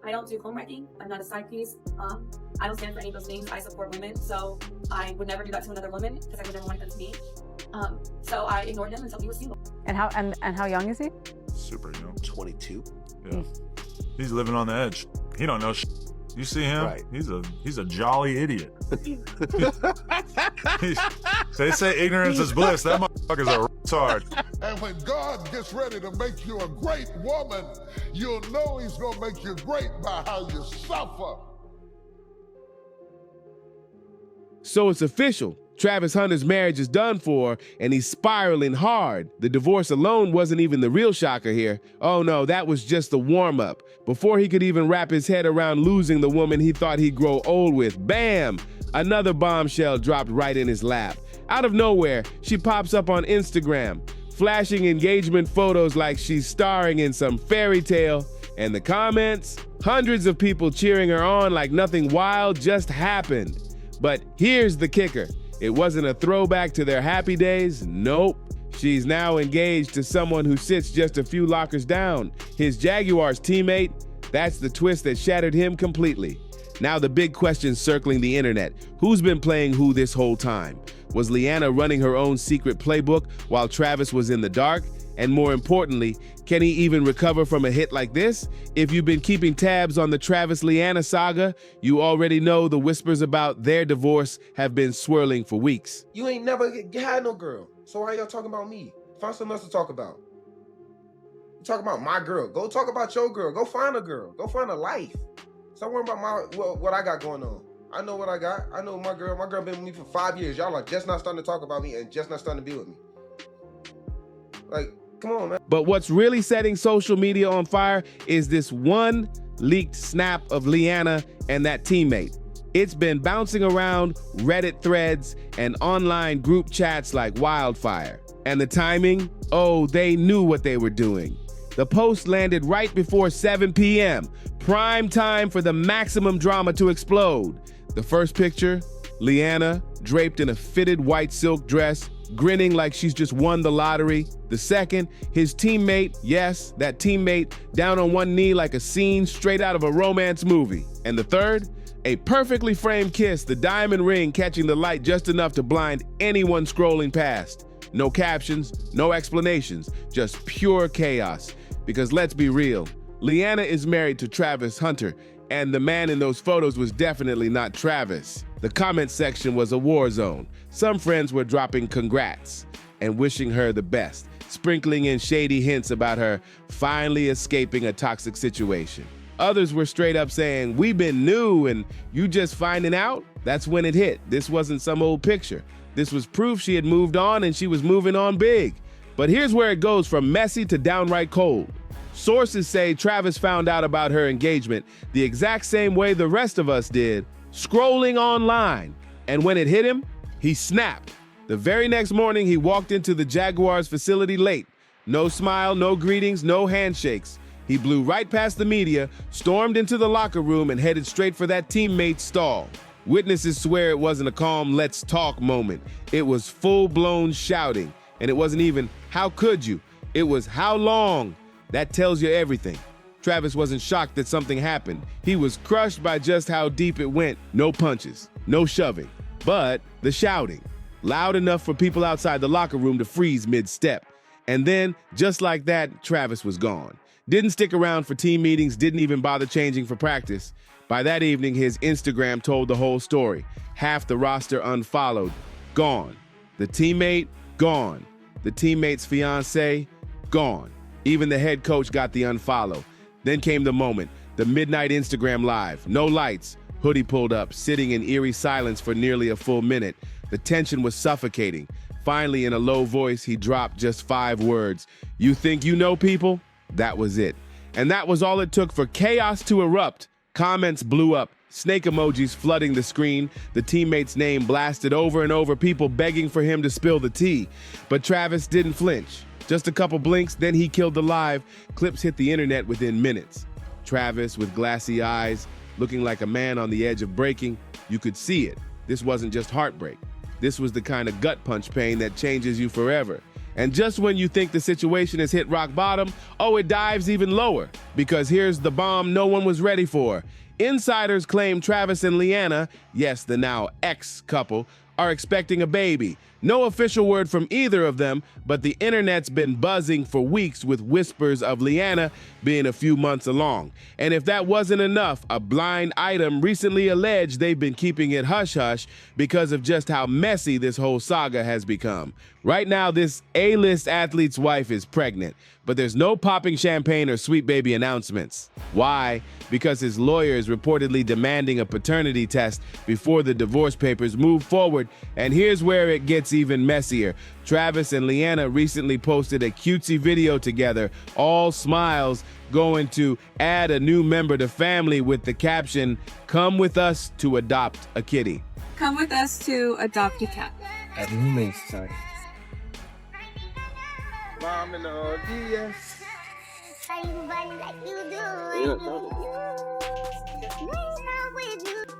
I don't do home wrecking. I'm not a side piece. I don't stand for any of those things. I support women, so I would never do that to another woman because I would never want it done to me. So I ignored him until he was single. And how young is he? Super young. 22. Yeah. He's living on the edge. He don't know shit. You see him? Right. He's a jolly idiot. They say ignorance is bliss. That motherfucker's a retard. And when God gets ready to make you a great woman, you'll know he's gonna make you great by how you suffer. So it's official. Travis Hunter's marriage is done for, and he's spiraling hard. The divorce alone wasn't even the real shocker here. Oh no, that was just the warm-up. Before he could even wrap his head around losing the woman he thought he'd grow old with, bam! Another bombshell dropped right in his lap. Out of nowhere, she pops up on Instagram, flashing engagement photos like she's starring in some fairy tale. And the comments? Hundreds of people cheering her on like nothing wild just happened. But here's the kicker. It wasn't a throwback to their happy days. Nope. She's now engaged to someone who sits just a few lockers down. His Jaguars teammate. That's the twist that shattered him completely. Now the big question circling the internet. Who's been playing who this whole time? Was Lyanna running her own secret playbook while Travis was in the dark? And more importantly, can he even recover from a hit like this? If you've been keeping tabs on the Travis-Lyanna saga, you already know the whispers about their divorce have been swirling for weeks. You ain't never had no girl, so why y'all talking about me? Find something else to talk about. You talk about my girl. Go talk about your girl. Go find a girl. Go find a life. Stop worrying about what I got going on. I know what I got. I know my girl. My girl been with me for 5 years. Y'all are just not starting to talk about me and just not starting to be with me. Like, come on, man. But what's really setting social media on fire is this one leaked snap of Lyanna and that teammate. It's been bouncing around Reddit threads and online group chats like wildfire. And the timing? Oh, they knew what they were doing. The post landed right before 7 p.m., prime time for the maximum drama to explode. The first picture, Lyanna draped in a fitted white silk dress, grinning like she's just won the lottery. The second, his teammate, yes, that teammate, down on one knee like a scene straight out of a romance movie. And the third, a perfectly framed kiss, the diamond ring catching the light just enough to blind anyone scrolling past. No captions, no explanations, just pure chaos. Because let's be real, Lyanna is married to Travis Hunter, and the man in those photos was definitely not Travis. The comment section was a war zone. Some friends were dropping congrats and wishing her the best, sprinkling in shady hints about her finally escaping a toxic situation. Others were straight up saying, "We've been new and you just finding out?" That's when it hit. This wasn't some old picture. This was proof she had moved on and she was moving on big. But here's where it goes from messy to downright cold. Sources say Travis found out about her engagement the exact same way the rest of us did, scrolling online. And when it hit him, he snapped. The very next morning, he walked into the Jaguars facility late. No smile, no greetings, no handshakes. He blew right past the media, stormed into the locker room, and headed straight for that teammate's stall. Witnesses swear it wasn't a calm let's talk moment. It was full-blown shouting. And it wasn't even, how could you? It was, how long? That tells you everything. Travis wasn't shocked that something happened. He was crushed by just how deep it went. No punches, no shoving, but the shouting. Loud enough for people outside the locker room to freeze mid-step. And then, just like that, Travis was gone. Didn't stick around for team meetings, didn't even bother changing for practice. By that evening, his Instagram told the whole story. Half the roster unfollowed, gone. The teammate, gone. The teammate's fiance, gone. Even the head coach got the unfollow. Then came the moment, the midnight Instagram live. No lights, hoodie pulled up, sitting in eerie silence for nearly a full minute. The tension was suffocating. Finally, in a low voice, he dropped just 5 words. "You think you know people?" That was it. And that was all it took for chaos to erupt. Comments blew up, snake emojis flooding the screen, the teammate's name blasted over and over, people begging for him to spill the tea. But Travis didn't flinch. Just a couple blinks, then he killed the live. Clips hit the internet within minutes. Travis, with glassy eyes, looking like a man on the edge of breaking. You could see it. This wasn't just heartbreak. This was the kind of gut punch pain that changes you forever. And just when you think the situation has hit rock bottom, oh, it dives even lower. Because here's the bomb no one was ready for. Insiders claim Travis and Lyanna, yes, the now ex-couple, are expecting a baby. No official word from either of them, but the internet's been buzzing for weeks with whispers of Lyanna being a few months along. And if that wasn't enough, a blind item recently alleged they've been keeping it hush-hush because of just how messy this whole saga has become. Right now, this A-list athlete's wife is pregnant, but there's no popping champagne or sweet baby announcements. Why? Because his lawyer is reportedly demanding a paternity test before the divorce papers move forward. And here's where it gets even messier. Travis and Lyanna recently posted a cutesy video together, all smiles, going to add a new member to family with the caption, "Come with us to adopt a kitty." Come with us to adopt a cat. At roommates time. Mom and all DS.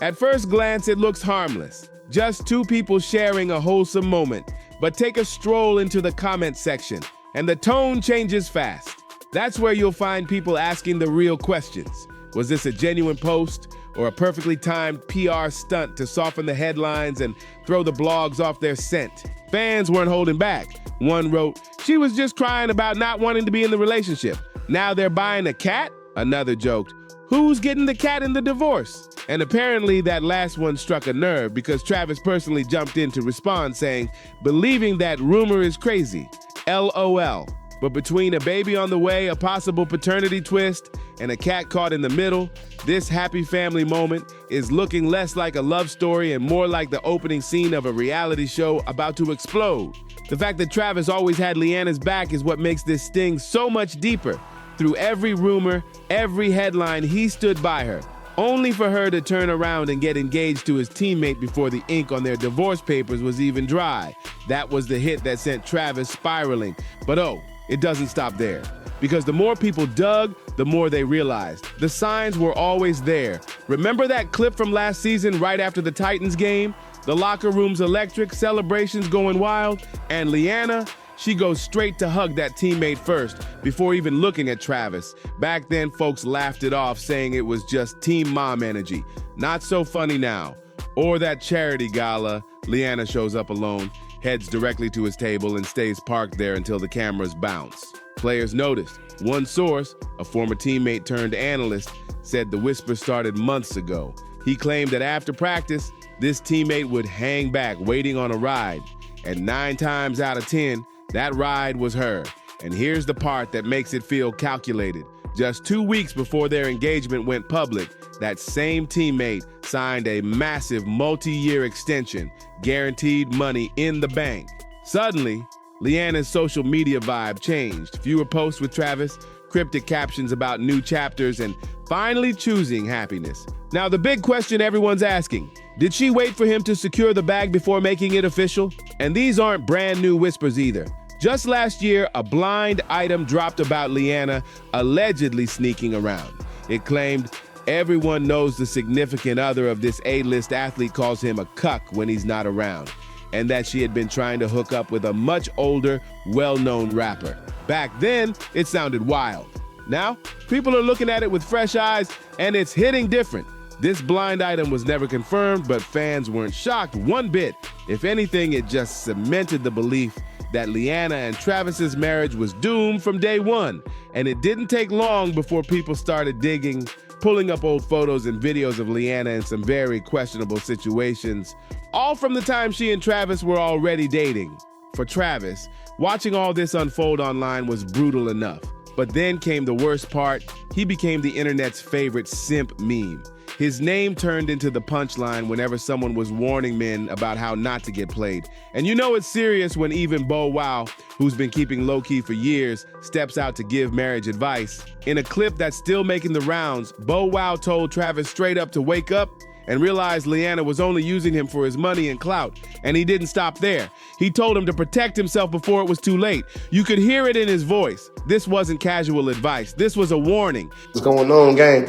At first glance, it looks harmless. Just two people sharing a wholesome moment. But take a stroll into the comment section, and the tone changes fast. That's where you'll find people asking the real questions. Was this a genuine post or a perfectly timed PR stunt to soften the headlines and throw the blogs off their scent? Fans weren't holding back. One wrote, "She was just crying about not wanting to be in the relationship. Now they're buying a cat?" Another joked, "Who's getting the cat in the divorce?" And apparently that last one struck a nerve because Travis personally jumped in to respond saying, "Believing that rumor is crazy. LOL. But between a baby on the way, a possible paternity twist, and a cat caught in the middle, this happy family moment is looking less like a love story and more like the opening scene of a reality show about to explode." The fact that Travis always had Lyanna's back is what makes this sting so much deeper. Through every rumor, every headline, he stood by her, only for her to turn around and get engaged to his teammate before the ink on their divorce papers was even dry. That was the hit that sent Travis spiraling. But oh, it doesn't stop there. Because the more people dug, the more they realized. The signs were always there. Remember that clip from last season right after the Titans game? The locker room's electric, celebrations going wild, and Lyanna, she goes straight to hug that teammate first before even looking at Travis. Back then, folks laughed it off, saying it was just team mom energy. Not so funny now. Or that charity gala, Lyanna shows up alone, heads directly to his table and stays parked there until the cameras bounce. Players noticed. One source, a former teammate turned analyst, said the whisper started months ago. He claimed that after practice, this teammate would hang back waiting on a ride. And 9 times out of 10, that ride was her. And here's the part that makes it feel calculated. Just 2 weeks before their engagement went public, that same teammate signed a massive multi-year extension, guaranteed money in the bank. Suddenly, Lyanna's social media vibe changed. Fewer posts with Travis, cryptic captions about new chapters, and finally choosing happiness. Now, the big question everyone's asking, did she wait for him to secure the bag before making it official? And these aren't brand new whispers either. Just last year, a blind item dropped about Lyanna allegedly sneaking around. It claimed everyone knows the significant other of this A-list athlete calls him a cuck when he's not around, and that she had been trying to hook up with a much older, well-known rapper. Back then, it sounded wild. Now, people are looking at it with fresh eyes, and it's hitting different. This blind item was never confirmed, but fans weren't shocked one bit. If anything, it just cemented the belief that Lyanna and Travis's marriage was doomed from day one. And it didn't take long before people started digging, pulling up old photos and videos of Lyanna in some very questionable situations, all from the time she and Travis were already dating. For Travis, watching all this unfold online was brutal enough. But then came the worst part. He became the internet's favorite simp meme. His name turned into the punchline whenever someone was warning men about how not to get played. And you know it's serious when even Bow Wow, who's been keeping low-key for years, steps out to give marriage advice. In a clip that's still making the rounds, Bow Wow told Travis straight up to wake up and realized Lyanna was only using him for his money and clout. And he didn't stop there. He told him to protect himself before it was too late. You could hear it in his voice. This wasn't casual advice. This was a warning. What's going on, gang?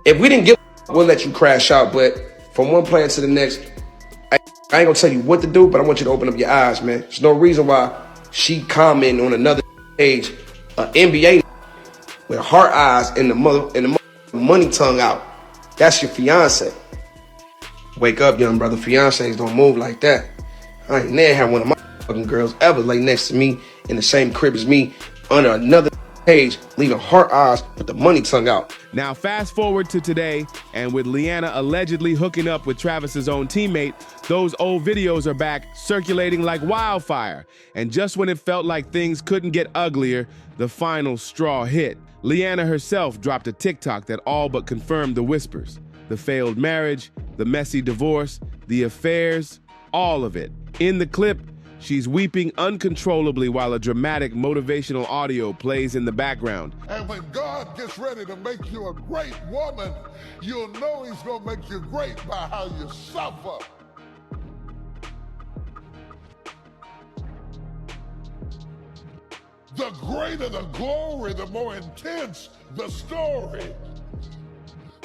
If we didn't give, we'll let you crash out. But from one player to the next, I ain't gonna tell you what to do, but I want you to open up your eyes, man. There's no reason why she commenting on another page, NBA with heart eyes and the money tongue out. That's your fiance. Wake up, young brother. Fiancés don't move like that. I ain't never had one of my fucking girls ever lay next to me in the same crib as me under another page, leaving heart eyes with the money tongue out. Now fast forward to today, and with Lyanna allegedly hooking up with Travis's own teammate, those old videos are back circulating like wildfire. And just when it felt like things couldn't get uglier, the final straw hit. Lyanna herself dropped a TikTok that all but confirmed the whispers. The failed marriage, the messy divorce, the affairs, all of it. In the clip, she's weeping uncontrollably while a dramatic motivational audio plays in the background. And when God gets ready to make you a great woman, you'll know he's gonna make you great by how you suffer. The greater the glory, the more intense the story.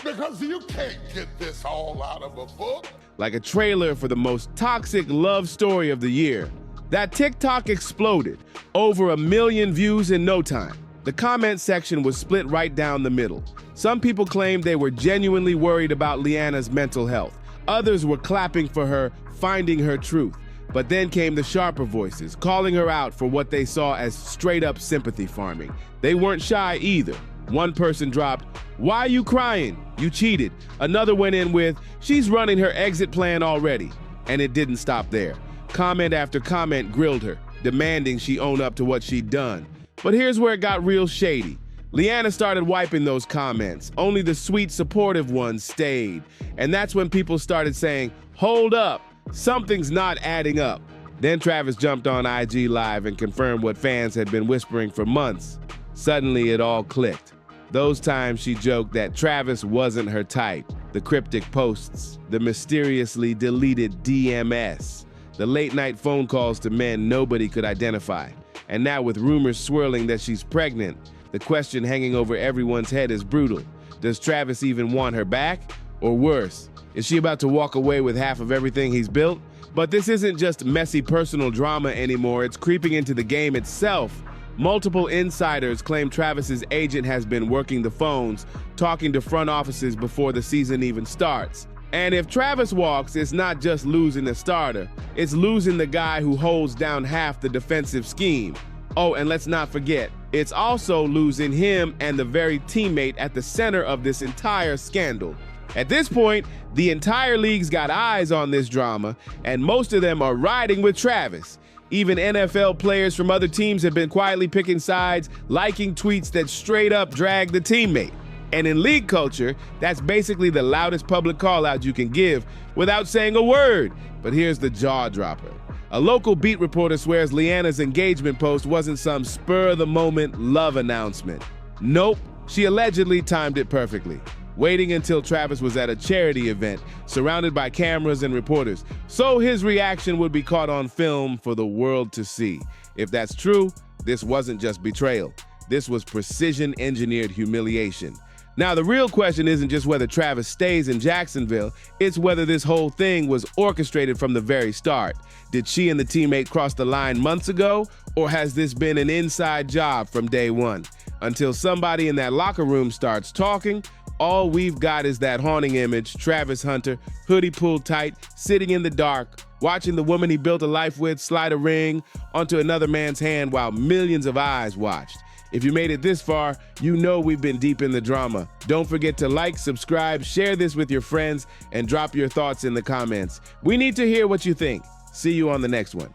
Because you can't get this all out of a book. Like a trailer for the most toxic love story of the year. That TikTok exploded, over 1 million views in no time. The comment section was split right down the middle. Some people claimed they were genuinely worried about Lyanna's mental health. Others were clapping for her, finding her truth. But then came the sharper voices, calling her out for what they saw as straight-up sympathy farming. They weren't shy either. One person dropped, "Why are you crying? You cheated." Another went in with, "She's running her exit plan already." And it didn't stop there. Comment after comment grilled her, demanding she own up to what she'd done. But here's where it got real shady. Lyanna started wiping those comments. Only the sweet, supportive ones stayed. And that's when people started saying, "Hold up, something's not adding up." Then Travis jumped on IG Live and confirmed what fans had been whispering for months. Suddenly it all clicked. Those times she joked that Travis wasn't her type. The cryptic posts, the mysteriously deleted DMS, the late-night phone calls to men nobody could identify. And now with rumors swirling that she's pregnant, the question hanging over everyone's head is brutal. Does Travis even want her back? Or worse, is she about to walk away with half of everything he's built? But this isn't just messy personal drama anymore, it's creeping into the game itself. Multiple insiders claim Travis's agent has been working the phones, talking to front offices before the season even starts. And if Travis walks, it's not just losing a starter, it's losing the guy who holds down half the defensive scheme. Oh, and let's not forget, it's also losing him and the very teammate at the center of this entire scandal. At this point, the entire league's got eyes on this drama, and most of them are riding with Travis. Even NFL players from other teams have been quietly picking sides, liking tweets that straight up drag the teammate. And in league culture, that's basically the loudest public call-out you can give without saying a word. But here's the jaw-dropper. A local beat reporter swears Lyanna's engagement post wasn't some spur-of-the-moment love announcement. Nope, she allegedly timed it perfectly, waiting until Travis was at a charity event, surrounded by cameras and reporters, so his reaction would be caught on film for the world to see. If that's true, this wasn't just betrayal. This was precision-engineered humiliation. Now, the real question isn't just whether Travis stays in Jacksonville, it's whether this whole thing was orchestrated from the very start. Did she and the teammate cross the line months ago, or has this been an inside job from day one? Until somebody in that locker room starts talking, all we've got is that haunting image, Travis Hunter, hoodie pulled tight, sitting in the dark, watching the woman he built a life with slide a ring onto another man's hand while millions of eyes watched. If you made it this far, you know we've been deep in the drama. Don't forget to like, subscribe, share this with your friends, and drop your thoughts in the comments. We need to hear what you think. See you on the next one.